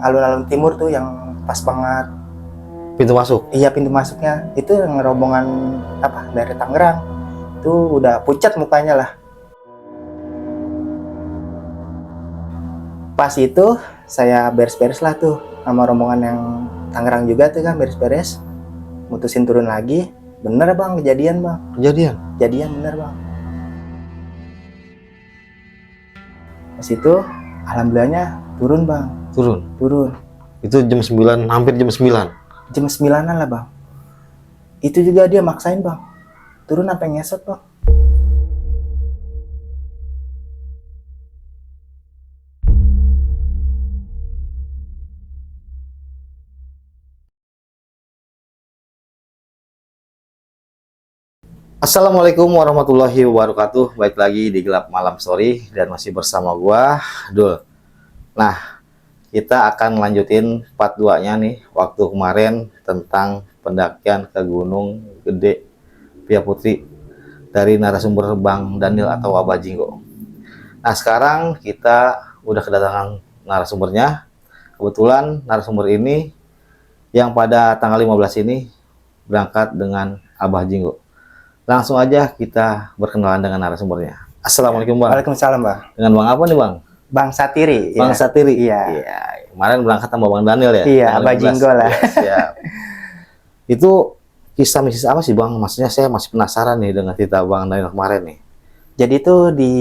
alun-alun timur tuh yang pas banget Pintu masuk. iya pintu masuknya itu yang rombongan apa dari Tangerang tuh udah pucat mukanya lah. Pas itu saya beres-beres lah tuh sama rombongan yang Tangerang juga tuh kan beres-beres, mutusin turun lagi. Bener bang, kejadian bang. Kejadian bener bang. Pas itu alhamdulillahnya turun bang. Turun. Itu jam 9, hampir jam 9. Jam 9-an lah bang. Itu juga dia maksain bang. Turun sampai ngesot bang. Assalamualaikum warahmatullahi wabarakatuh. Baik lagi di Gelap Malam Story dan masih bersama gua Dul. Nah, kita akan lanjutin part 2-nya nih. Waktu kemarin tentang pendakian ke Gunung Gede Pia Putri dari narasumber Bang Daniel atau Abah Jinggo. Nah, sekarang kita udah kedatangan narasumbernya. Kebetulan narasumber ini yang pada tanggal 15 ini berangkat dengan Abah Jinggo. Langsung aja kita berkenalan dengan narasumbernya. Assalamualaikum bang. Waalaikumsalam bang. Dengan bang apa nih bang? Bang Satiri. Bang Satiri. Iya. Kemarin berangkat sama bang Daniel ya? Iya, Abah Jinggo lah. Ya, siap. Itu kisah mistis apa sih bang? Maksudnya saya masih penasaran nih dengan cerita bang Daniel kemarin nih. Jadi tuh di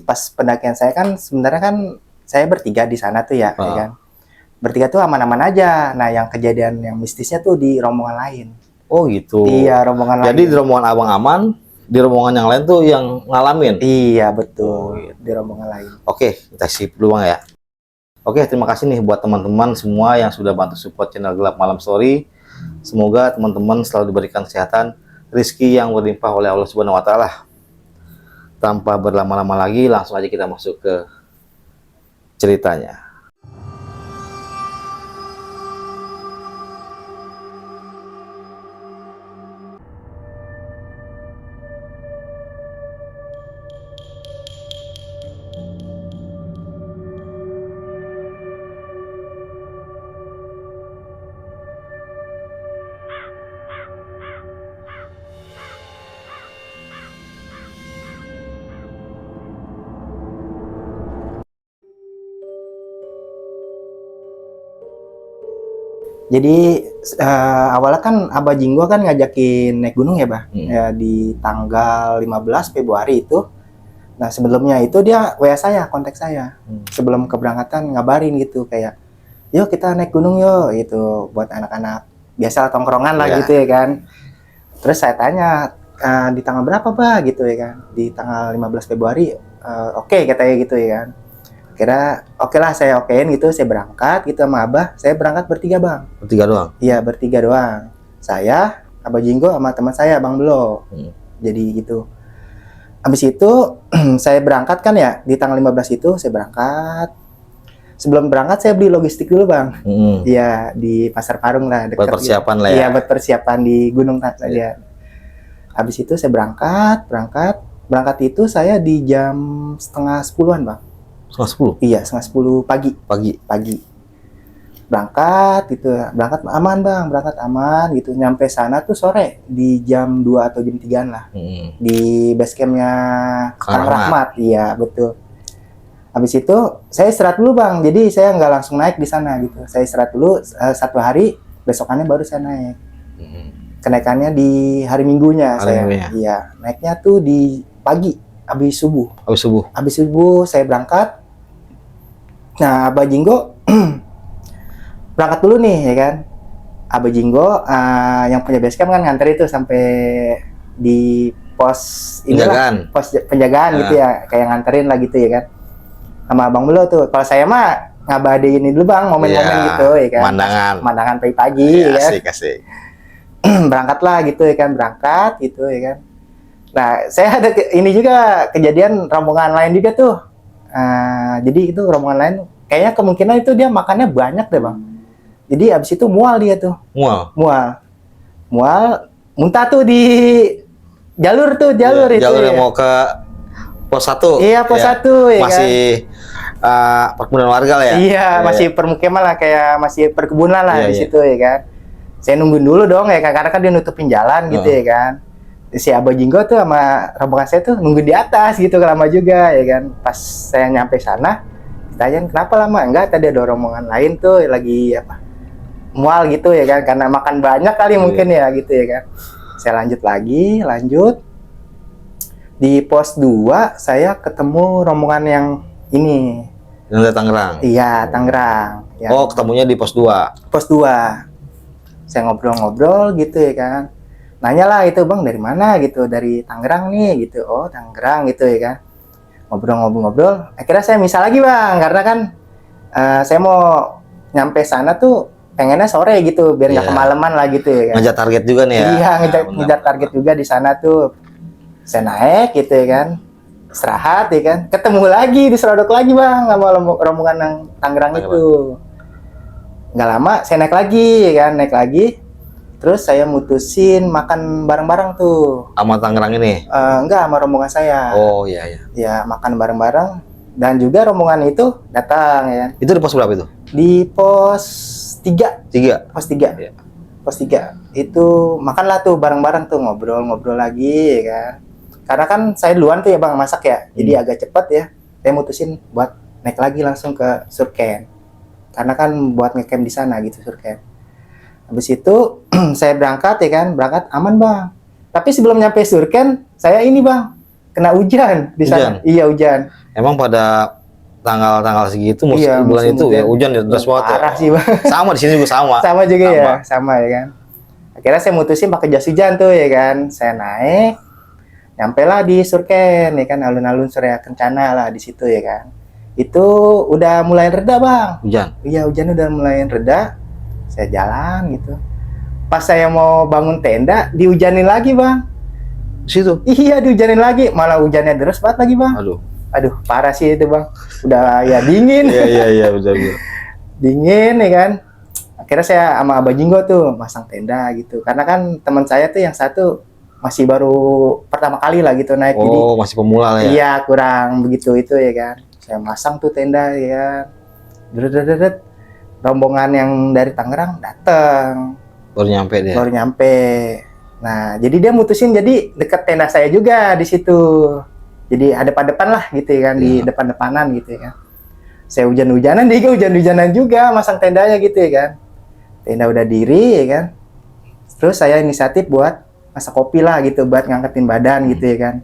pas pendakian saya kan sebenarnya kan saya bertiga di sana tuh ya, ya kan. Bertiga tuh aman-aman aja. Nah, yang kejadian yang mistisnya tuh di rombongan lain. Oh gitu. Iya, rombongan lain. Jadi di rombongan abang aman, di rombongan yang lain tuh yang ngalamin. Iya, betul. Di rombongan lain. Oke, kita sip dulu bang ya. Oke, terima kasih nih buat teman-teman semua yang sudah bantu support channel Gelap Malam Story. Semoga teman-teman selalu diberikan kesehatan, rezeki yang berlimpah oleh Allah Subhanahu wa taala. Tanpa berlama-lama lagi, langsung aja kita masuk ke ceritanya. Jadi awalnya kan Abah Jinggo kan ngajakin naik gunung ya, Bah. Ya, di tanggal 15 Februari itu. Nah, sebelumnya itu dia WA saya, kontak saya. Sebelum keberangkatan ngabarin gitu kayak, "Yuk kita naik gunung yuk." Gitu buat anak-anak biasa tongkrongan lah gitu ya kan. Terus saya tanya, "Di tanggal berapa, Bah?" gitu ya kan. Di tanggal 15 Februari. Oke, katanya gitu ya kan. Kira oke lah, saya okein gitu, saya berangkat gitu sama Abah. Saya berangkat bertiga bang. Bertiga doang? Iya, bertiga doang. Saya, Abah Jinggo sama teman saya Bang Belo. Jadi gitu. Habis itu saya berangkat kan ya, di tanggal 15 itu saya berangkat. Sebelum berangkat saya beli logistik dulu bang. Iya, di Pasar Parung lah. Buat persiapan lah ya? Iya, buat persiapan di Gunung saja. Habis itu saya berangkat itu saya di jam setengah 10-an bang. Setengah 10? Iya, setengah 10 pagi. Berangkat gitu, berangkat aman bang, berangkat aman gitu. Nyampe sana tuh sore di jam 2 atau jam 3-an lah. Di base campnya Kang Rahmat. Iya, betul. Habis itu saya istirahat dulu bang, jadi saya nggak langsung naik di sana gitu. Saya istirahat dulu 1 hari, besokannya baru saya naik. Kenaikannya di hari Minggunya Iya, naiknya tuh di pagi, habis subuh saya berangkat. Nah, Abah Jinggo berangkat dulu nih ya kan. Abah Jinggo yang punya base camp kan nganter itu sampai di pos penjagaan gitu ya, kayak nganterin lah gitu ya kan. Sama Abang Belo tuh. Kalau saya mah ngabadein ini dulu bang, momen-momen gitu ya kan. Pemandangan pagi-pagi ya kan. Asik. Berangkat lah gitu ya kan, berangkat gitu ya kan. Nah, saya ada ini juga kejadian rombongan lain juga tuh. Jadi itu rombongan lain kayaknya kemungkinan itu dia makannya banyak deh bang. Jadi abis itu mual dia tuh. Mual muntah tuh di jalur itu. Jalur yang mau ke pos 1. Iya, pos 1 ya masih perkebunan warga lah ya. Iya, masih permukiman lah, kayak masih perkebunan lah Iya, di situ ya kan. Saya nungguin dulu dong ya kan, karena kan dia nutupin jalan gitu ya kan. Si Abah Jinggo tuh sama rombongan saya tuh nungguin di atas gitu, lama juga ya kan. Pas saya nyampe sana, ditanyain kenapa lama? Enggak, tadi ada rombongan lain tuh lagi apa? Mual gitu ya kan, karena makan banyak kali mungkin ya gitu ya kan. Saya lanjut. Di pos 2 saya ketemu rombongan yang ini. Yang dari Tangerang. Iya, Tangerang. Yang Oh, ketemunya di pos 2. pos 2. Saya ngobrol-ngobrol gitu ya kan. Nanya lah itu, Bang, dari mana gitu? Dari Tangerang nih gitu. Oh, Tangerang gitu ya kan. Ngobrol-ngobrol. Akhirnya saya misal lagi, Bang, karena kan saya mau nyampe sana tuh pengennya sore gitu, biar nggak kemalaman lah gitu ya kan. Ngejar target juga nih ya. Iya, ngejar target juga di sana tuh. Saya naik gitu ya kan. Istirahat ya kan. Ketemu lagi, diserodok lagi, Bang, sama rombongan yang Tangerang itu. Nggak lama saya naik lagi ya kan, naik lagi. Terus saya mutusin makan bareng-bareng tuh. Sama Tangerang ini? Enggak, sama rombongan saya. Oh iya iya. Ya, makan bareng-bareng. Dan juga rombongan itu datang ya. Itu di pos berapa itu? Di pos 3. 3. Pos 3. Iya. Pos 3. Itu makanlah tuh bareng-bareng tuh, ngobrol-ngobrol lagi ya kan. Karena kan saya duluan tuh ya, Bang, masak ya. Jadi agak cepet ya. Saya mutusin buat naik lagi langsung ke Surken. Karena kan buat ngecamp di sana gitu, Surken. Habis itu saya berangkat ya kan, berangkat aman, Bang. Tapi sebelum nyampe Surken, saya ini, Bang, kena hujan di sana. Iya, hujan. Emang pada tanggal segitu bulan itu ya hujan ya deras banget. Parah sih, Bang. Sama di sini juga sama. Sama juga ya, sama ya kan. Akhirnya saya mutusin pakai jas hujan tuh ya kan. Saya naik, nyampailah di Surken ya kan, alun-alun Surya Kencana lah di situ ya kan. Itu udah mulai reda, Bang. Hujan. Iya, hujan udah mulai reda. Saya jalan gitu. Pas saya mau bangun tenda, dihujanin lagi, Bang. Situ. Iya, dihujanin lagi. Malah hujannya deras banget lagi, Bang. Aduh, parah sih itu, Bang. Udah ya dingin. Iya, betul. Dingin ya kan. Akhirnya saya sama Abah Jinggo tuh masang tenda gitu. Karena kan teman saya tuh yang satu masih baru pertama kali lah gitu naik. Jadi masih pemula lah ya. Iya, kurang begitu itu ya kan. Saya masang tuh tenda ya. Rombongan yang dari Tangerang datang. Baru nyampe dia. Baru nyampe. Nah, jadi dia mutusin jadi deket tenda saya juga di situ. Jadi ada depan lah gitu ya kan, di depan-depanan gitu ya kan. Saya hujan-hujanan, dia hujan-hujanan juga masang tendanya gitu ya kan. Tenda udah diri ya kan. Terus saya inisiatif buat masak kopi lah gitu, buat ngangkatin badan gitu ya kan.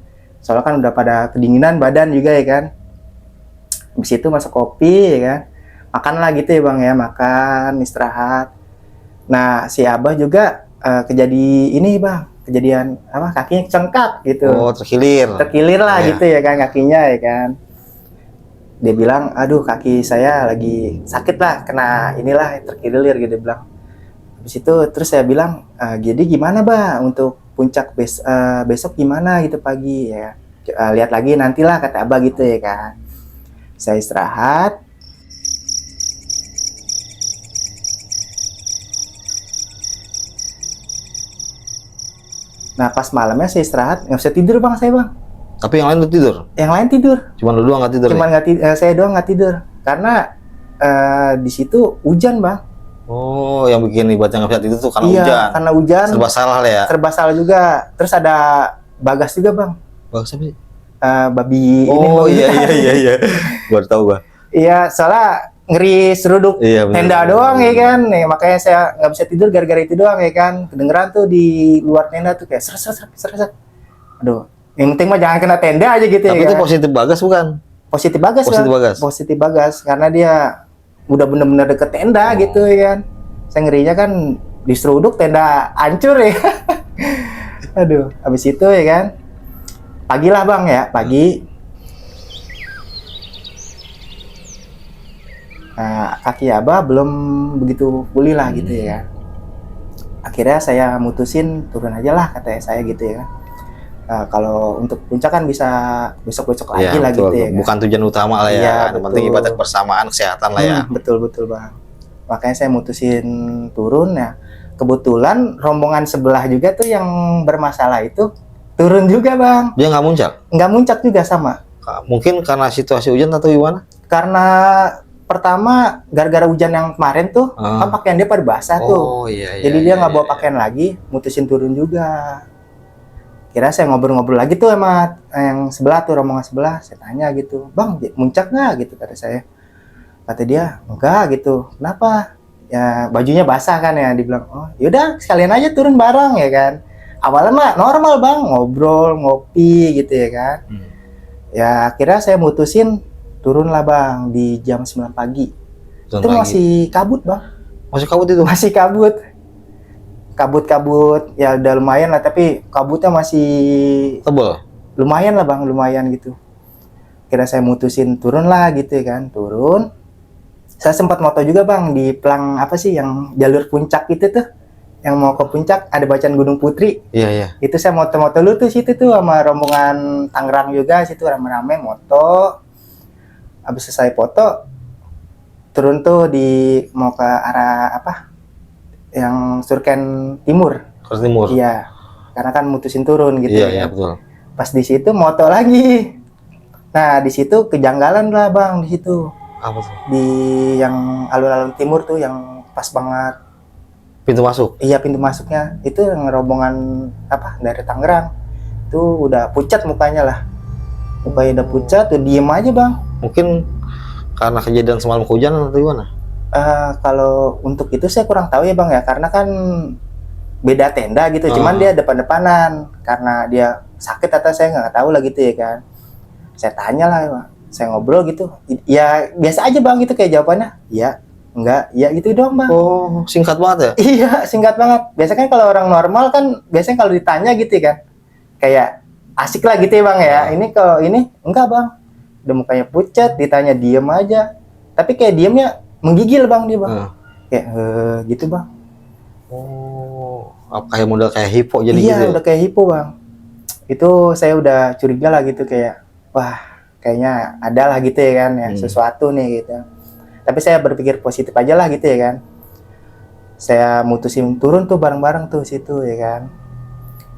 Soalnya kan udah pada kedinginan badan juga ya kan. Habis itu masak kopi ya kan. Makan lah gitu ya, Bang ya, makan, istirahat. Nah, si Abah juga kejadian apa, kakinya cengkak gitu. Oh, terkilir lah gitu ya kan kakinya ya kan. Dia bilang, aduh kaki saya lagi sakit lah, kena inilah terkilir gitu, dia bilang. Habis itu terus saya bilang, jadi gimana, Bang, untuk puncak besok gimana gitu pagi ya. Lihat lagi nantilah, kata Abah gitu ya kan. Saya istirahat. Nah, pas malamnya saya istirahat, nggak bisa tidur, Bang, saya, Bang. Tapi yang lain tuh tidur? Yang lain tidur. Cuman lu doang nggak tidur? Saya doang nggak tidur. Karena di situ hujan, Bang. Oh, yang bikin ibaratnya nggak bisa tidur tuh karena hujan. Iya, karena hujan. Serba salah lah ya? Serba salah juga. Terus ada Bagas juga, Bang. Bagas apa sih? Babi ini. Oh, iya. Baru tahu gua. Iya, soalnya ngeri seruduk tenda doang ya kan. Nih, makanya saya nggak bisa tidur gara-gara itu doang ya kan. Kedengeran tuh di luar tenda tuh kayak seret. Aduh, yang penting mah jangan kena tenda aja gitu. Tapi ya. Tapi itu positif Bagas bukan? Positif Bagas. Positif Bagas karena dia udah bener-bener deket tenda gitu ya kan. Saya ngerinya kan diseruduk tenda hancur ya. Aduh, habis itu ya kan. Pagi lah, Bang ya, pagi. Nah, kaki Abah belum begitu pulih lah gitu ya. Akhirnya saya mutusin turun aja lah, kata saya gitu ya. Kalau untuk puncak kan bisa besok-besok lagi lah gitu ya. Bukan tujuan utama lah ya. Iya, yang penting ibadah kebersamaan, kesehatan lah ya. Betul, Bang. Makanya saya mutusin turun ya. Kebetulan rombongan sebelah juga tuh yang bermasalah itu turun juga, Bang. Dia nggak muncak? Nggak muncak juga sama. Mungkin karena situasi hujan atau gimana? Karena pertama gara-gara hujan yang kemarin tuh, kan pakaian dia pada basah tuh. Oh iya. Jadi dia nggak bawa pakaian lagi, mutusin turun juga. Kira saya ngobrol-ngobrol lagi tuh sama yang sebelah tuh, rombongan sebelah. Saya tanya gitu, "Bang, muncak nggak?" gitu kata saya. Kata dia, "Enggak," gitu. "Kenapa?" Ya bajunya basah kan ya. Dibilang, "Oh yaudah sekalian aja turun bareng," ya kan. Awalnya mah normal bang, ngobrol, ngopi gitu ya kan. Ya akhirnya saya mutusin turun lah bang di jam 9 pagi. Itu masih kabut bang. Masih kabut itu? Masih kabut. Kabut-kabut ya udah lumayan lah, tapi kabutnya masih tebal. Lumayan lah bang, lumayan gitu. Kira saya mutusin turun lah gitu ya kan, turun. Saya sempat moto juga bang di pelang apa sih yang jalur puncak itu tuh, yang mau ke puncak ada bacaan Gunung Putri. Iya. Itu saya moto-moto lu tuh situ tuh sama rombongan Tangerang juga, situ rame-rame moto. Habis selesai foto, turun tuh mau ke arah apa? Yang Surken Timur. Timur. Iya. Karena kan mutusin turun gitu. Iya, betul. Pas di situ moto lagi. Nah, di situ kejanggalan lah, Bang, di situ. Apa tuh? Di yang alun-alun timur tuh yang pas banget pintu masuk. Iya, pintu masuknya. Itu yang rombongan apa? Dari Tangerang. Itu udah pucat mukanya lah. Mukanya udah pucat, tuh diem aja, Bang. Mungkin karena kejadian semalam hujan atau gimana? Kalau untuk itu saya kurang tahu ya bang ya, karena kan beda tenda gitu, cuman dia depan-depanan, karena dia sakit atau saya nggak tahu lah gitu ya kan. Saya tanya lah, saya ngobrol gitu, ya biasa aja bang gitu, kayak jawabannya, ya enggak, ya gitu doang bang. Oh singkat banget ya? Iya singkat banget. Biasanya kan kalau orang normal kan, biasanya kalau ditanya gitu kan, kayak asik lah gitu ya bang ya. Ini kalau ini enggak bang, udah mukanya pucat, ditanya diem aja, tapi kayak diemnya menggigil bang dia bang, kayak gitu bang. Oh, kayak model kayak hipo jadi iya, gitu. Iya udah kayak hipo bang. Itu saya udah curiga lah gitu, kayak wah kayaknya ada lah gitu ya kan ya, sesuatu nih gitu. Tapi saya berpikir positif aja lah gitu ya kan. Saya mutusin turun tuh bareng-bareng tuh situ ya kan.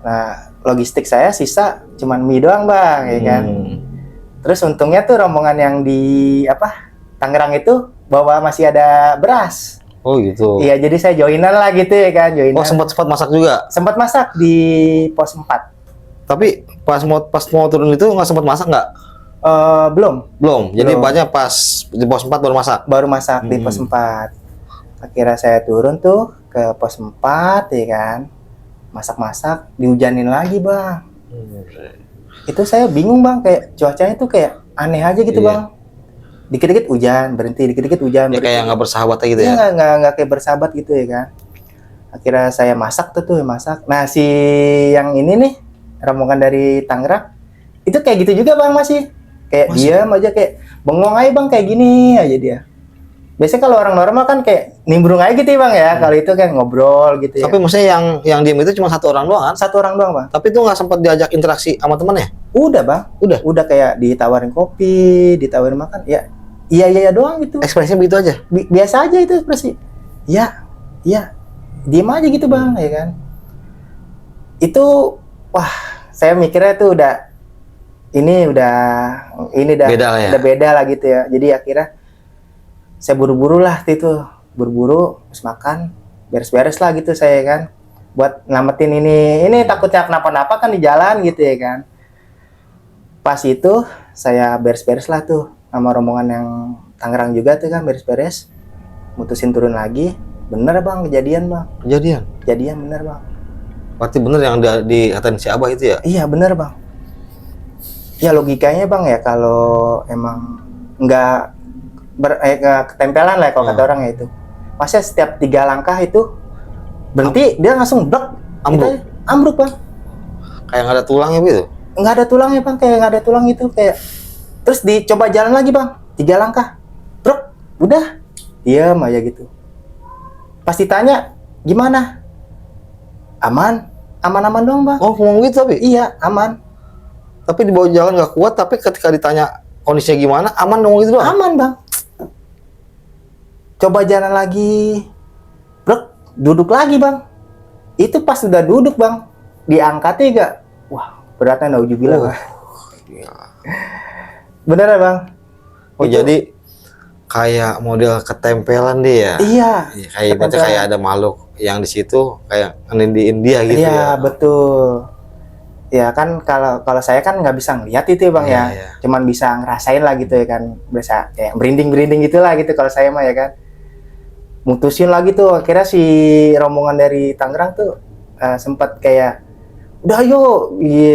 Nah logistik saya sisa cuman mie doang bang ya kan. Terus untungnya tuh rombongan yang di apa Tangerang itu bawa masih ada beras. Oh gitu. Iya, jadi saya joinan lah gitu ya kan, joinan. Oh, sempat masak juga? Sempat masak di pos 4. Tapi pas mau turun itu nggak sempat masak nggak? Belum. Jadi banyak pas di pos 4 baru masak? Baru masak di pos 4. Akhirnya saya turun tuh ke pos 4 ya kan. Masak-masak, dihujanin lagi bang. Itu saya bingung bang, kayak cuacanya tuh kayak aneh aja gitu bang. Dikit-dikit hujan, berhenti, dikit-dikit hujan. Ya kayak nggak bersahabat gitu ya? Iya, nggak kayak bersahabat gitu ya kan. Akhirnya saya masak tuh masak. Nah si yang ini nih, rombongan dari Tangerang, itu kayak gitu juga bang masih. Kayak diam aja, kayak bengong aja bang, kayak gini aja dia. Biasanya kalau orang normal kan kayak nimbrung aja gitu ya bang ya. Kalau itu kan ngobrol gitu ya. Tapi maksudnya yang diam itu cuma satu orang doang kan? Satu orang doang bang. Tapi itu nggak sempat diajak interaksi sama temannya? Udah bang. Udah kayak ditawarin kopi, ditawarin makan. Ya iya doang gitu. Ekspresinya begitu aja? Biasa aja itu ekspresi. Iya. Diem aja gitu bang ya kan. Itu wah saya mikirnya tuh udah beda lah ya? Udah beda lah gitu ya. Jadi akhirnya saya buru-buru lah itu, terus makan, beres-beres lah gitu saya kan, buat ngelamatin ini takutnya kenapa-napa kan di jalan gitu ya kan. Pas itu saya beres-beres lah tuh sama rombongan yang Tangerang juga tuh kan, beres-beres, mutusin turun lagi. Bener bang, kejadian bang. Kejadian bener bang. Berarti bener yang dikatain si Abah itu ya? Iya bener bang. Ya logikanya bang ya, kalau emang nggak ketempelan lah kalau kata orang ya itu. Masa setiap 3 langkah itu berhenti, dia langsung blok. Ambruk bang. Kayak nggak ada tulangnya gitu? Nggak ada tulangnya bang, kayak nggak ada tulang itu kayak. Terus dicoba jalan lagi bang, 3 langkah, brok, udah, diam aja gitu. Pas ditanya gimana, aman doang bang. Oh ngomong gitu tapi? Iya aman. Tapi di bawah jalan nggak kuat, tapi ketika ditanya kondisinya gimana, aman ngomong gitu doang? Aman bang. Coba jalan lagi, brok, duduk lagi bang. Itu pas sudah duduk bang, diangkatnya gak, wah beratnya naujubillah bang. Bener ya bang? Oh itu, jadi kayak model ketempelan deh ya. Iya, Iya, kayak ibaratnya ketempelan. kayak ada makhluk yang di situ kayak nindih dia gitu Iya, ya. betul. Ya kan kalau kalau saya kan nggak bisa ngeliat itu ya Bang Iya, ya. iya. Cuman bisa ngerasain lah gitu ya kan. Bisa kayak merinding-merinding gitulah gitu kalau saya mah ya kan. Mutusin lagi tuh akhirnya si rombongan dari Tangerang tuh sempat kayak udah ayo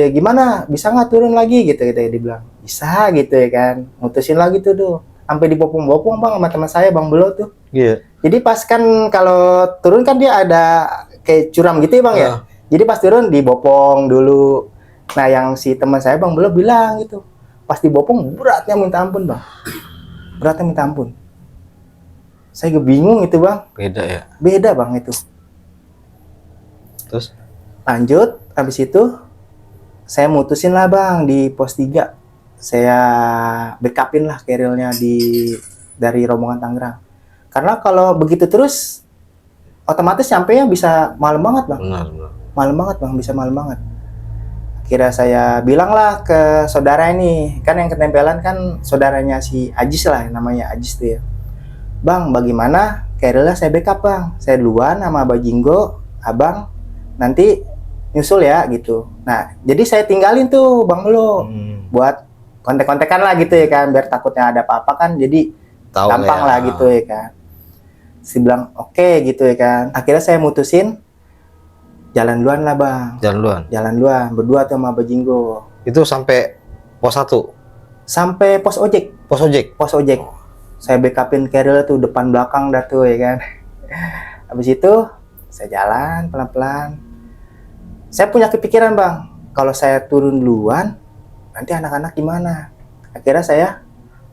gimana bisa nggak turun lagi gitu gitu ya dibilang bisa gitu ya kan. Mutusin lagi tuh sampai dibopong-bopong Bang sama teman saya Bang Belo tuh. Iya. Jadi pas kan kalau turun kan dia ada kayak curam gitu ya Bang ya. Jadi pas turun dibopong dulu. Nah yang si teman saya Bang Belo bilang gitu. Pas dibopong beratnya minta ampun Bang. Beratnya minta ampun. Saya bingung itu Bang. Beda ya. Beda Bang itu. Terus Lanjut habis itu saya mutusin lah Bang di pos 3. Saya backupin lah carrier-nya dari rombongan Tangerang. Karena kalau begitu terus otomatis sampainya bisa malam banget Bang. benar. Malam banget Bang, bisa malam banget. Akhirnya saya bilang lah ke saudara ini, kan yang ketempelan kan saudaranya si Ajis lah, namanya Ajis tuh ya. Bang, bagaimana? Carrier saya backup Bang. Saya duluan sama Abah Jinggo, Abang nanti nyusul ya gitu. Nah, jadi saya tinggalin tuh Bang Belo buat kontek-kontekan lah gitu ya kan, biar takutnya ada apa-apa kan, jadi Tahu gampang ya. lah gitu ya kan. Si bilang oke gitu ya kan. Akhirnya saya mutusin jalan duluan lah Bang. Jalan duluan berdua tuh sama Abah Jinggo. Itu sampai pos 1, Sampai pos ojek. pos ojek. Pos ojek. Saya backupin carrier tuh depan belakang dah tuh ya kan. Habis itu saya jalan pelan-pelan. Saya punya kepikiran Bang, kalau saya turun duluan nanti anak-anak gimana? Akhirnya saya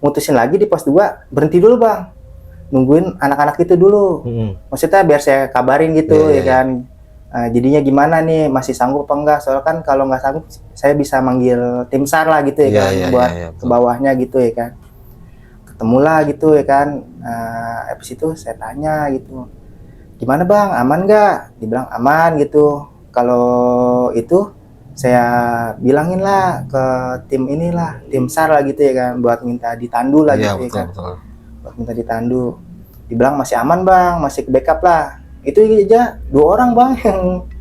mutusin lagi di pos 2, berhenti dulu Bang. Nungguin anak-anak itu dulu. Maksudnya biar saya kabarin gitu ya kan. Jadinya gimana nih, masih sanggup apa enggak? Soalnya kan kalau nggak sanggup saya bisa manggil tim SAR lah gitu ya kan, buat ke bawahnya gitu ya kan. Ketemulah gitu ya kan. Habis itu saya tanya gitu, gimana Bang, aman nggak? Dibilang aman gitu. Kalau itu saya bilangin lah ke tim inilah, tim SAR lah gitu ya kan, buat minta ditandu lah gitu ya kan. Buat minta ditandu. Dibilang masih aman Bang, masih ke backup lah. Itu aja 2 orang Bang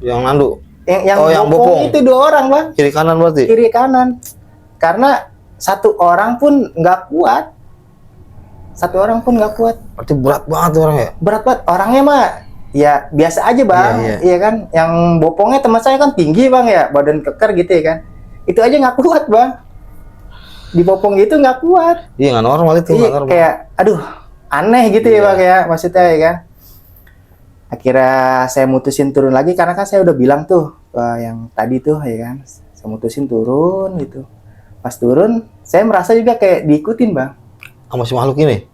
Yang nandu. yang bopong itu 2 orang Bang. Kiri kanan berarti. Kiri kanan. Karena 1 orang pun nggak kuat. 1 orang pun nggak kuat. Berarti berat banget orang ya. Berat banget orangnya mah. Ya biasa aja Bang, iya kan. Yang bopongnya teman saya kan tinggi Bang ya, badan keker gitu ya kan. Itu aja nggak kuat Bang. Dibopong gitu nggak kuat. Iya nggak normal itu. Iya, kayak aduh aneh gitu ya Bang ya, maksudnya ya kan. Akhirnya saya mutusin turun lagi karena kan saya udah bilang tuh yang tadi tuh ya kan. Saya mutusin turun gitu. Pas turun saya merasa juga kayak diikutin Bang. Sama si makhluk ini.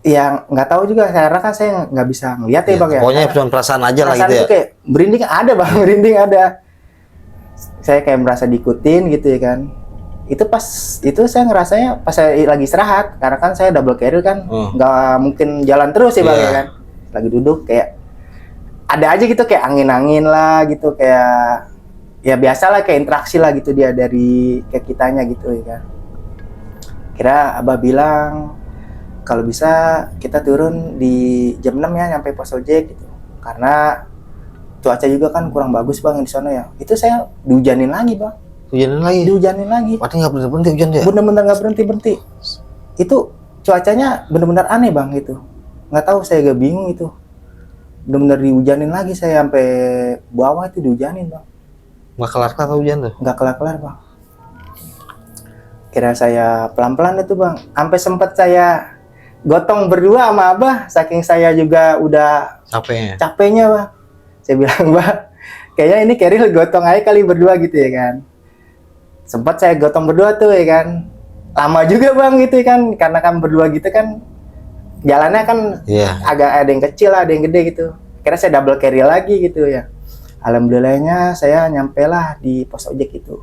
Yang nggak tahu juga karena kan saya nggak bisa ngeliat ya Bang ya. Pokoknya cuma perasaan aja lah gitu ya. Itu kayak merinding ada Bang, merinding ada. Saya kayak merasa diikutin gitu ya kan. Itu pas itu saya ngerasanya pas saya lagi istirahat karena kan saya double carrier kan nggak mungkin jalan terus ya Bang ya kan. Lagi duduk kayak ada aja gitu kayak angin-angin lah gitu, kayak ya biasa lah kayak interaksi lah gitu dia dari kayak kitanya gitu ya kan. Kira Abah bilang kalau bisa kita turun di jam 6 ya nyampe pos ojek gitu. Karena cuaca juga kan kurang bagus Bang di sana ya. Itu saya dihujanin lagi Bang. Dihujanin lagi. Berarti nggak berhenti hujan dia? Bener-bener nggak berhenti. Itu cuacanya bener-bener aneh Bang gitu. Nggak tahu, saya agak bingung itu. Bener-bener dihujanin lagi, saya sampai bawah itu dihujanin Bang. Nggak kelar-kelar hujan tuh? Nggak kelar-kelar Bang. Kira saya pelan-pelan itu Bang. Sampai sempat saya gotong berdua sama Abah, saking saya juga udah capeknya Bang. Saya bilang Bang, kayaknya ini carrier gotong aja kali berdua gitu ya kan. Sempat saya gotong berdua tuh ya kan. Lama juga Bang gitu ya kan, karena kan berdua gitu kan jalannya kan agak ada yang kecil ada yang gede gitu. Kira saya double carrier lagi gitu ya. Alhamdulillahnya saya nyampe lah di pos ojek itu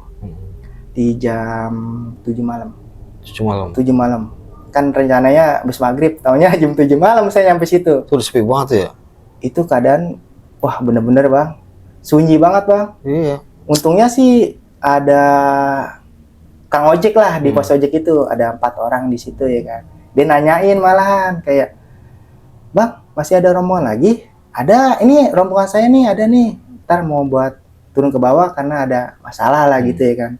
di jam 7 malam. 7 malam. Kan rencananya habis maghrib, taunya jam 7 malam saya nyampe situ. Itu udah sepi banget ya? Itu keadaan, wah bener-bener Bang, sunyi banget Bang. Iya. Untungnya sih ada Kang ojek lah di pos ojek itu, ada 4 orang di situ ya kan. Dia nanyain malahan kayak, "Bang, masih ada rombongan lagi?" "Ada, ini rombongan saya nih, ada nih. Ntar mau buat turun ke bawah karena ada masalah lah gitu ya kan."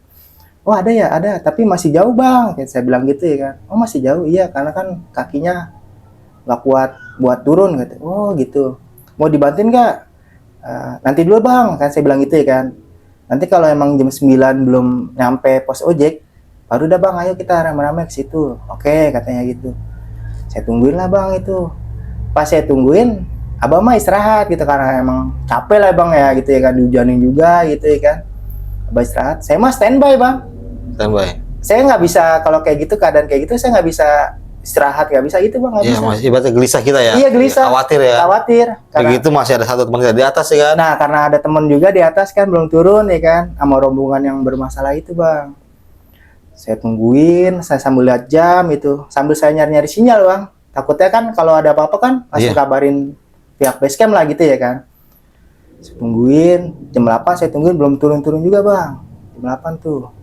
"Oh ada ya, ada. Tapi masih jauh bang." Kayak saya bilang gitu ya kan. "Oh masih jauh, iya karena kan kakinya nggak kuat buat turun." Gitu. "Oh gitu. Mau dibantuin nggak?" Nanti dulu bang, kan saya bilang gitu ya kan. "Nanti kalau emang jam 9 belum nyampe pos ojek, baru dah bang, ayo kita rame-rame ke situ." "Oke," katanya gitu. Saya tungguin lah bang itu. Pas saya tungguin, abang mah istirahat gitu karena emang capek lah bang ya gitu ya kan, dihujanin juga gitu ya kan. Abang istirahat, saya mah standby bang. Standby. Saya nggak bisa kalau kayak gitu, keadaan kayak gitu saya nggak bisa istirahat, nggak bisa gitu bang, nggak Iya, bisa. masih ibaratnya gelisah kita ya. Iya gelisah, Khawatir ya. khawatir. Begitu masih ada satu teman kita di atas ya kan. Nah karena ada teman juga di atas kan belum turun ya kan, sama rombongan yang bermasalah itu bang. Saya tungguin, saya sambil lihat jam itu, sambil saya nyari-nyari sinyal bang. Takutnya kan kalau ada apa-apa kan langsung kabarin pihak basecamp lah gitu ya kan. Saya tungguin, jam 8 saya tungguin belum turun-turun juga bang. Jam 8 tuh.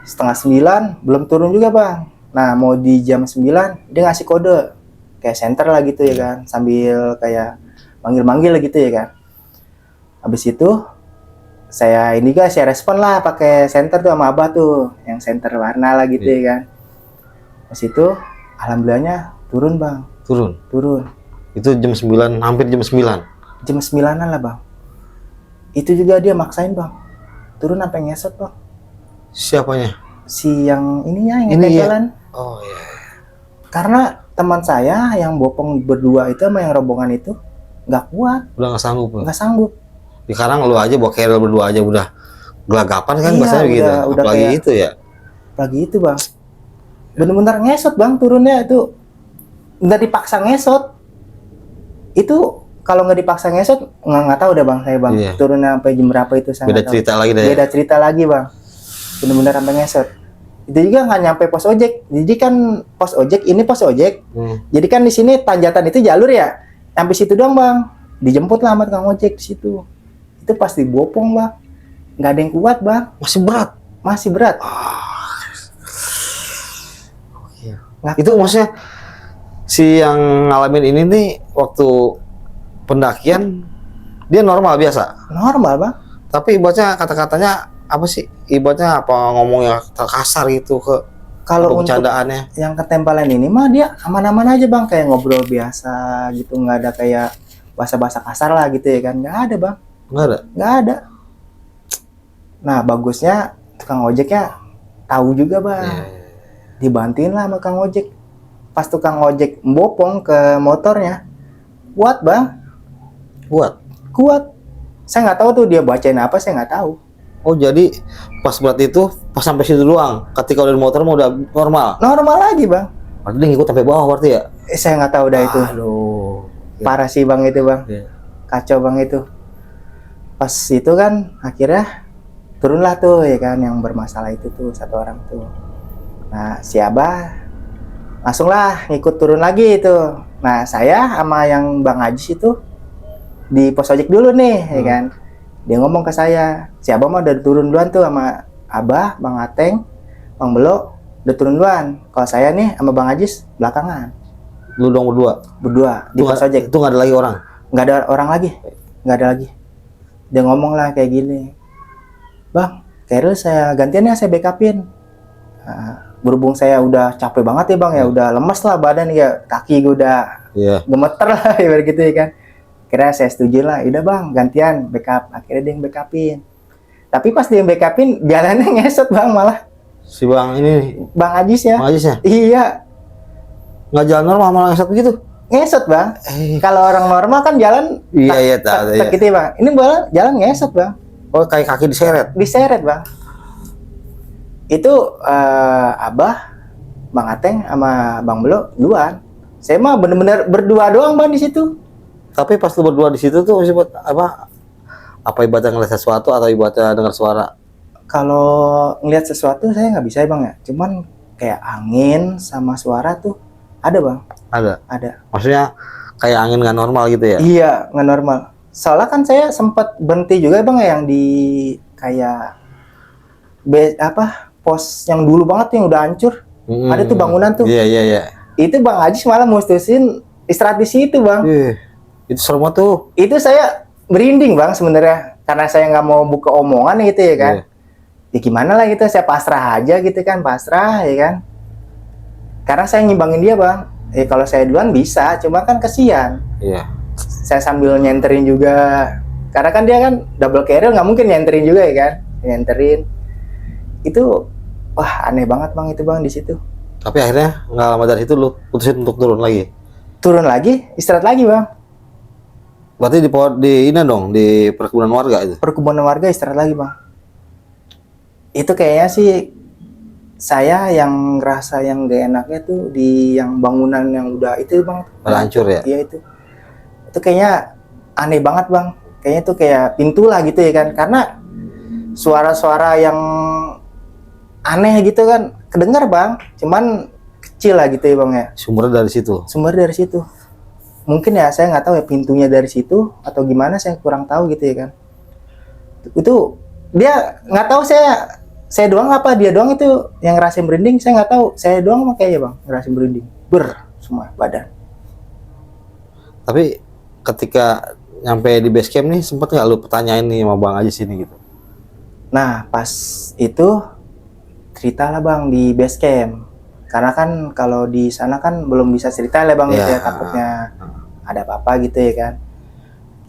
Setengah 9 belum turun juga bang. Nah mau di jam 9 dia ngasih kode kayak center lah gitu ya kan, sambil kayak manggil-manggil gitu ya kan. Habis itu saya ini guys, saya respon lah pakai center tuh sama abah tuh, yang center warna lah gitu ya kan. Habis itu alhamdulillahnya turun bang. Turun. Itu jam 9, hampir jam 9. Jam 9-an lah bang. Itu juga dia maksain bang. Turun sampai ngesot bang. Siapanya? Si yang ininya, yang Ini ketelan. ya? Oh iya. Karena teman saya yang bopong berdua itu sama yang rombongan itu nggak kuat. Udah nggak sanggup. Nggak sanggup. Sekarang lu aja bawa carrier berdua aja udah gelagapan kan, Iya, bahasanya begitu. udah Apalagi kayak, itu ya. apalagi itu bang. Bener-bener ngesot bang turunnya itu. Nggak dipaksa ngesot. Itu kalau nggak dipaksa ngesot nggak tahu deh bang saya bang. Iya. Turunnya sampai jam berapa itu saya Beda nggak tahu. cerita lagi deh. Beda cerita lagi bang. Bener-bener sampai ngesot. Itu juga nggak nyampe pos ojek. Jadi kan pos ojek ini pos ojek. Jadi kan di sini tanjatan itu jalur ya. Sampai situ doang bang. Dijemput lah sama tukang ojek di situ. Itu pasti bopong bang. Nggak ada yang kuat bang. Masih berat. Masih berat. Nah, itu maksudnya si yang ngalamin ini nih waktu pendakian dia normal biasa. Normal bang. Tapi ibaratnya kata-katanya apa sih? Ibaratnya apa ngomongnya kasar gitu ke Kalau untuk bercandaannya. yang ketempelan ini mah dia aman-aman aja bang, kayak ngobrol biasa gitu, nggak ada kayak bahasa-bahasa kasar lah gitu ya kan, nggak ada bang, nggak ada. Nah bagusnya tukang ojeknya tahu juga bang, dibantuin lah sama tukang ojek. Pas tukang ojek membopong ke motornya, kuat bang, kuat. Saya nggak tahu tuh dia bacain apa, saya nggak tahu. Oh jadi pas berat itu pas sampai situ doang. Ketika udah di motor mau udah normal lagi bang. Berarti dia ngikut sampai bawah berarti ya? Saya nggak tahu dah itu. Aduh. Parah sih bang itu bang. Kacau bang itu. Pas itu kan akhirnya turunlah tuh ya kan yang bermasalah itu tuh satu orang tuh. Nah si Abah langsung lah ngikut turun lagi itu. Nah saya sama yang Bang Ajis itu di pos ojek dulu nih ya kan. Dia ngomong ke saya, si Abah mah udah turun duluan tuh sama Abah, Bang Ateng, Bang Belo udah turun duluan. Kalau saya nih sama Bang Ajis belakangan. Lu dong Berdua di pos ojek. Itu nggak ada lagi orang? Nggak ada orang lagi, nggak ada lagi. Dia ngomong lah kayak gini, Bang, Keril saya gantian ya, saya backupin. Berhubung saya udah capek banget ya bang ya, udah lemes lah badan ya, kaki gue udah gemeter lah ya gitu ya kan. Kira saya setuju lah, udah bang gantian backup. Akhirnya dia yang backupin. Tapi pas dia yang backupin jalannya ngesot bang malah. Si bang ini? Bang Ajis ya. Bang Ajis ya? Iya. Nggak jalan normal malah ngesot begitu? Ngesot bang. Kalau orang normal kan jalan tak gitu ya bang. Ini jalan ngesot bang. Oh kayak kaki diseret? Diseret bang. Itu Abah, Bang Ateng sama Bang Belo duluan. Saya mah bener-bener berdua doang bang di situ. Tapi pas lu berdua di situ tuh apa ibaratnya ngeliat sesuatu atau ibaratnya dengar suara? Kalau ngeliat sesuatu saya nggak bisa bang ya. Cuman kayak angin sama suara tuh ada bang. Ada. Maksudnya kayak angin nggak normal gitu ya? Iya nggak normal. Soalnya kan saya sempat berhenti juga bang ya yang di kayak pos yang dulu banget yang udah hancur. Ada tuh bangunan tuh. Iya. itu Bang Ajis malah mutusin istirahat di situ Bang. Itu serem tuh. Itu saya merinding Bang sebenarnya karena saya nggak mau buka omongan gitu ya kan. Ya gimana lah gitu, saya pasrah aja gitu kan, pasrah ya kan. Karena saya ngimbangin dia Bang. Kalau saya duluan bisa, cuma kan kesian. Iya. Saya sambil nyenterin juga. Karena kan dia kan double carrier, nggak mungkin nyenterin juga ya kan. Nyenterin. Itu wah aneh banget Bang itu Bang di situ. Tapi akhirnya nggak lama dari itu lu putusin untuk turun lagi. Turun lagi, istirahat lagi Bang. Berarti di ini dong, di perkebunan warga itu. Perkebunan warga istirahat lagi Bang. Itu kayaknya sih saya yang ngerasa yang gak enaknya tuh di yang bangunan yang udah itu Bang. Hancur ya? Iya itu. Itu kayaknya aneh banget Bang. Kayaknya tuh kayak pintu lah gitu ya kan. Karena suara-suara yang aneh gitu kan kedengar Bang. Cuman kecil lah gitu ya Bang ya. Sumbernya dari situ? Sumber dari situ. Mungkin ya saya nggak tahu ya pintunya dari situ atau gimana, saya kurang tahu gitu ya kan. Itu dia nggak tahu saya doang apa dia doang itu yang ngerasain merinding, saya nggak tahu. Saya doang makanya Bang ngerasain merinding. Semua badan. Tapi ketika nyampe di base camp nih sempet nggak lu pertanyain nih sama Bang Ajis sini gitu? Nah pas itu cerita lah Bang di base camp. Karena kan kalau di sana kan belum bisa cerita lah Bang gitu ya, takutnya ada apa-apa gitu ya kan.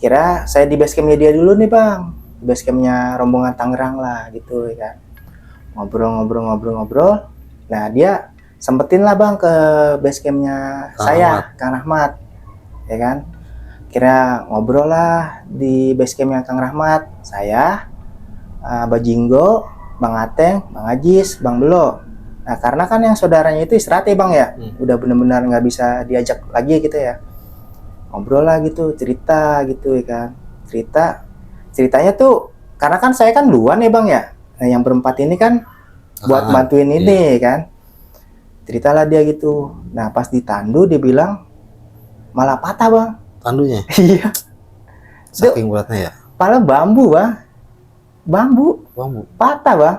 Kira saya di base campnya dia dulu nih Bang. Base campnya rombongan Tangerang lah gitu ya kan. Ngobrol. Nah dia sempetin lah Bang ke base campnya saya, Kang Rahmat, ya kan. Kira ngobrol lah di base campnya Kang Rahmat, saya, Bajinggo, Bang Ateng, Bang Ajis, Bang Belo. Nah karena kan yang saudaranya itu istirahat ya Bang ya, udah benar-benar nggak bisa diajak lagi gitu ya. Ngobrol lah gitu, cerita gitu ya kan. Ceritanya tuh karena kan saya kan duluan ya Bang ya. Nah, yang berempat ini kan buat bantuin ini kan. Ceritalah dia gitu. Nah, pas ditandu dia bilang malah patah Bang. Tandunya? Iya. Saking beratnya ya? Pala bambu Bang. Bambu. Patah Bang.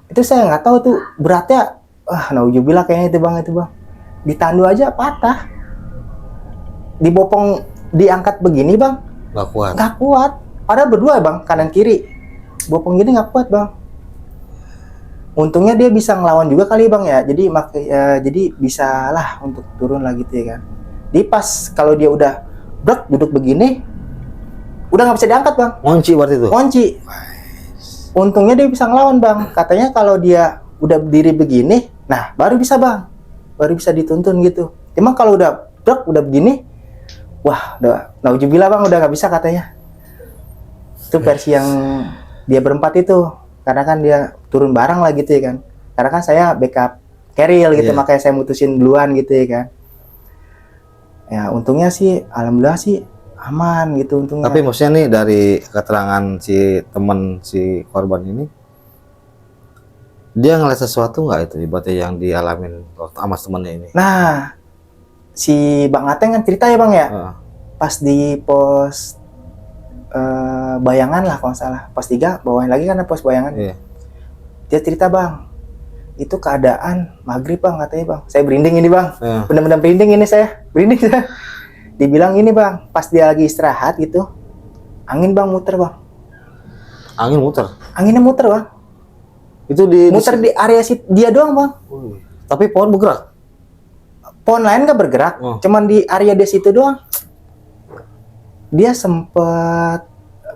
Itu saya nggak tahu tuh beratnya. Nauzubillah kayaknya itu Bang. Ditandu aja patah. Dibopong diangkat begini Bang. Nggak kuat. Padahal berdua Bang, kanan kiri. Bopong gini nggak kuat Bang. Untungnya dia bisa ngelawan juga kali Bang ya. Jadi bisa lah untuk turun lah gitu ya kan. Di pas kalau dia udah duduk begini, udah nggak bisa diangkat Bang. Ngunci berarti itu? Ngunci. Untungnya dia bisa ngelawan Bang. Katanya kalau dia udah berdiri begini, nah baru bisa Bang. Baru bisa dituntun gitu. Emang kalau udah begini, wah udah nauzubillah Bang, udah nggak bisa katanya. Itu versi yang dia berempat itu. Karena kan dia turun bareng lah gitu ya kan. Karena kan saya backup carrier gitu, makanya saya mutusin duluan gitu ya kan. Ya untungnya sih, alhamdulillah sih aman gitu untungnya. Tapi maksudnya nih dari keterangan si korban ini, dia ngeliat sesuatu nggak itu ibaratnya yang dialamin sama temennya ini? Nah, si Bang Ateng kan cerita ya Bang ya, pas di pos bayangan lah kalau nggak salah, pos 3 bawain lagi kan pos bayangan. Dia cerita Bang, itu keadaan maghrib Bang katanya Bang. Saya berinding ini Bang, benar-benar berinding ini saya, berinding saya. Dibilang ini Bang, pas dia lagi istirahat gitu, angin Bang muter Bang. Angin muter? Anginnya muter Bang. Itu muter di area dia doang Bang. Tapi pohon bergerak? Pohon lain nggak bergerak, cuman di area dia situ doang. Dia sempet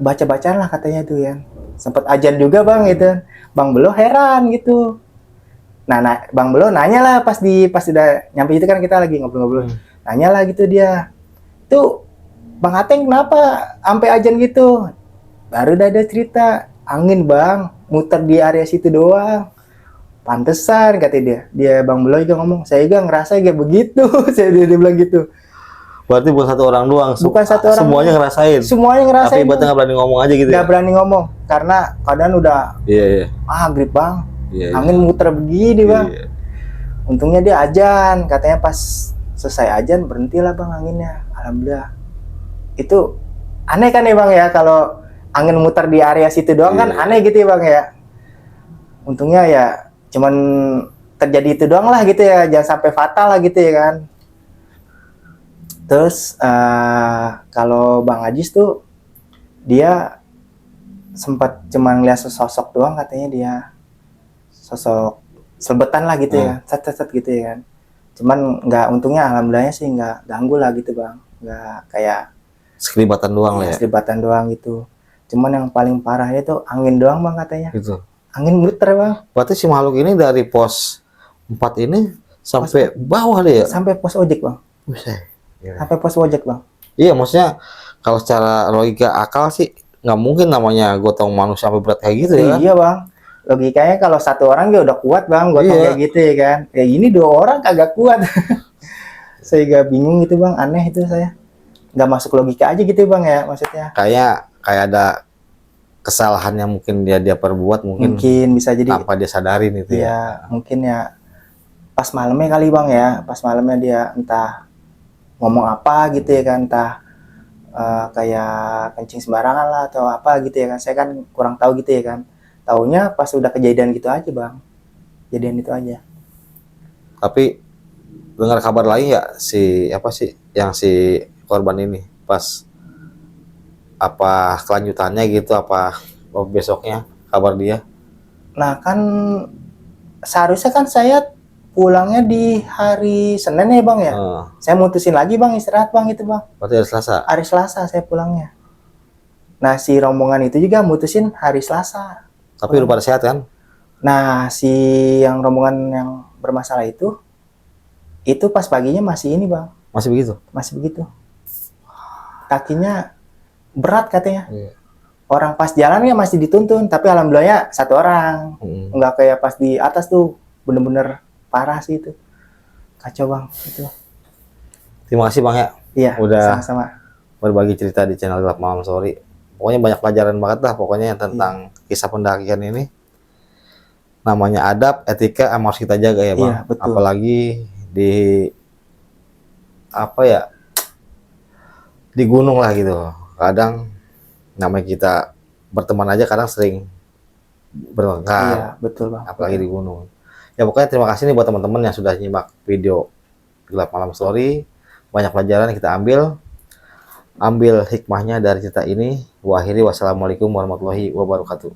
baca-bacaan lah katanya tuh ya. Sempet ajan juga Bang gitu. Bang Belo heran gitu. Nah, Bang Belo nanya lah pas udah nyampe itu kan kita lagi ngobrol-ngobrol. Nanya lah gitu dia. Tuh Bang Ateng kenapa sampai ajan gitu? Baru dia cerita, angin Bang, muter di area situ doang. Pantesan katanya dia. Dia Bang Belo juga ngomong, saya juga ngerasa kayak begitu. Dia bilang gitu. Berarti bukan satu orang doang. Bukan satu orang. Semuanya ngerasain. Semuanya ngerasain. Tapi ibaratnya nggak berani ngomong aja gitu. Nggak berani ngomong karena keadaan udah maghrib Bang. Angin muter begini Bang. Untungnya dia ajan, katanya pas selesai ajan berhentilah Bang anginnya. Alhamdulillah. Itu aneh kan ya Bang ya, kalau angin muter di area situ doang kan aneh gitu ya Bang ya. Untungnya ya cuman terjadi itu doang lah gitu ya, jangan sampai fatal lah gitu ya kan. Terus kalau Bang Ajis tuh dia sempat cuman ngeliat sosok doang katanya, dia sosok selebetan lah gitu ya, set gitu ya kan. Cuman nggak, untungnya alhamdulillahnya sih nggak ganggu lah gitu Bang, nggak kayak Sekelibatan doang lah ya. Sekelibatan doang gitu. Cuman yang paling parahnya itu angin doang Bang katanya. Gitu. Angin muter Bang. Berarti si makhluk ini dari pos 4 ini sampai bawah deh ya? Sampai pos ojek Bang. Buset. Sampai pos ojek Bang. Iya, maksudnya kalau secara logika akal sih nggak mungkin namanya gotong manusia sampai berat kayak gitu ya. Iya Bang. Logikanya kalau satu orang dia udah kuat Bang, gotong kayak gitu ya kan. Kayak ini 2 orang kagak kuat. Saya bingung gitu Bang, aneh itu saya. Nggak masuk logika aja gitu Bang ya maksudnya. Kayak ada kesalahan yang mungkin dia perbuat, mungkin bisa jadi tanpa dia sadarin itu ya. Iya, mungkin ya pas malamnya kali Bang ya. Pas malamnya dia entah ngomong apa gitu ya kan, entah kayak kencing sembarangan lah atau apa gitu ya kan. Saya kan kurang tahu gitu ya kan. Taunya pas udah kejadian gitu aja Bang. Kejadian itu aja. Tapi dengar kabar lain ya si yang si korban ini pas apa kelanjutannya gitu, apa besoknya kabar dia? Nah kan seharusnya kan saya pulangnya di hari Senin ya Bang ya. Saya mutusin lagi Bang istirahat Bang itu Bang. Berarti hari Selasa? Hari Selasa saya pulangnya. Nah si rombongan itu juga mutusin hari Selasa. Tapi udah pada sehat kan? Nah si yang rombongan yang bermasalah itu pas paginya masih ini Bang. Masih begitu? Masih begitu. Kakinya berat katanya. Orang pas jalan ya masih dituntun, tapi alhamdulillahnya 1 orang. Enggak kayak pas di atas tuh, bener-bener parah sih itu. Kacau Bang itu. Terima kasih Bang ya. Iya, udah sama-sama berbagi cerita di channel Gelap Malam Story. Pokoknya banyak pelajaran banget lah pokoknya tentang kisah pendakian ini. Namanya adab, etika harus kita jaga ya Bang. Iya, betul. Apalagi di di gunung lah gitu. Kadang namanya kita berteman aja kadang sering bertengkar. Iya, betul Bang. Apalagi di gunung. Ya pokoknya terima kasih nih buat teman-teman yang sudah nyimak video Gelap Malam Story. Banyak pelajaran yang kita ambil hikmahnya dari cerita ini. Wassalamualaikum warahmatullahi wabarakatuh.